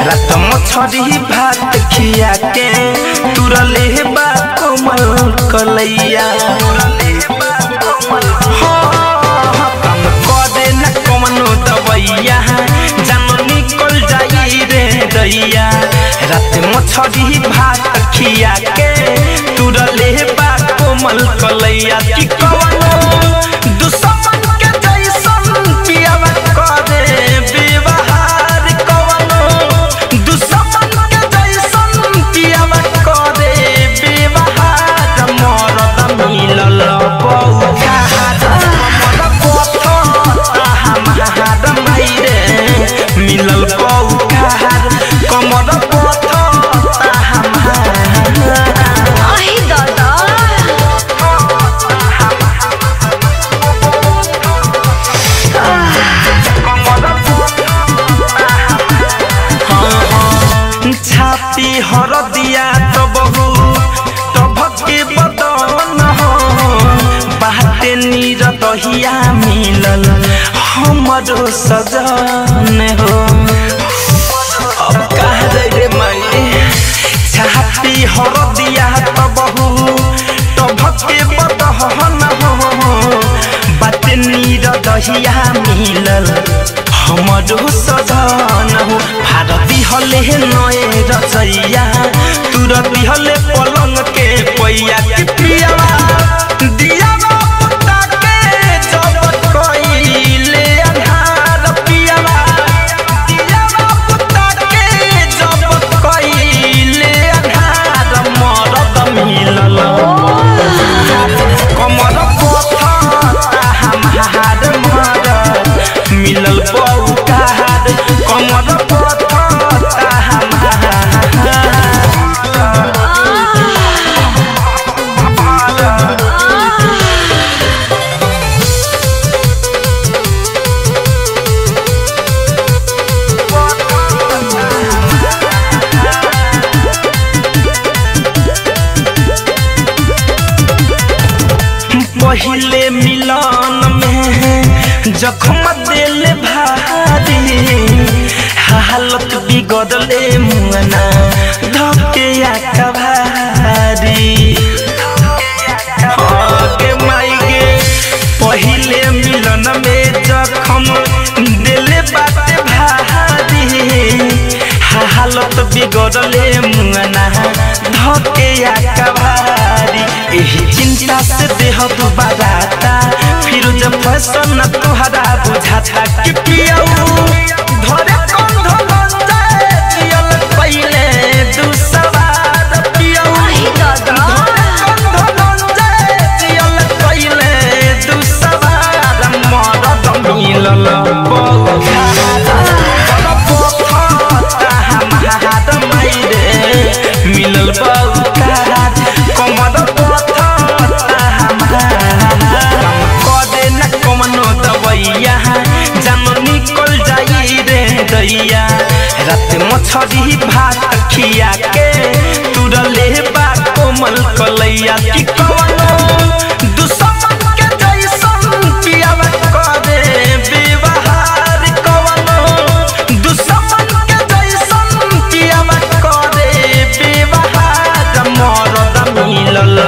रात मछरी भात खिया के तुरले बा कोमल कलैया काम करे न कमनो दवैया जान निकल जाई रे दैया रात मछरी भात खिया के तुरले बा कोमल कलैया की कवनो दुश्मन के जैसन पियावा करे व्यवहार कवनो दुश्मन के जैसन पियावा करे व्यवहार मरद मिलल बहुका हमर पथ हमार मायरे मिलल बहुका कमर पथ आई दादा छाती हरदिया तो बहु तो भक्के बदन हो बाटे नीर दहिया मिलल हमरो सजन हो अब कह रे माई छाती हरदिया तो बहु तो भक्के बदन हो बाटे नीर दहिया मिलल हमरो सजन हो भारती हले नए रचैया तुरती हले पलंग के पैया के पियावा दियावा पुता के जब कइले अन्हार पियावा दियावा पुता के जब कइले अन्हार मरद मिलल कमर पथ हमार मरद मिलल बहुकार कमर पथ पहिले मिलन में जख्म दिल भारी हालत बिगड़ले मुना धके भारी के माई गे पहिले मिलन में जख्म दिल बाटे भारी हालत बिगड़ले मुना धके भारी एही चिंता से देह दुबाराता फिर जब फैशन तुहरा बुझाता कि पियाऊ धरे कंध लंजाए पियल पहिले दुसवार पियाऊ धरे कंध लंजाए पियल पहिले दुसवार मरद मिलल बहुकार हमार मायरे मिलल बहुकार कमर रात मछरी भात खिया के तुरले बा कोमल कलैया की कवनो दुश्मन के जैसन पियावा करे व्यवहार कवनो दुश्मन के जैसन पियावा करे व्यवहार मरद मिलल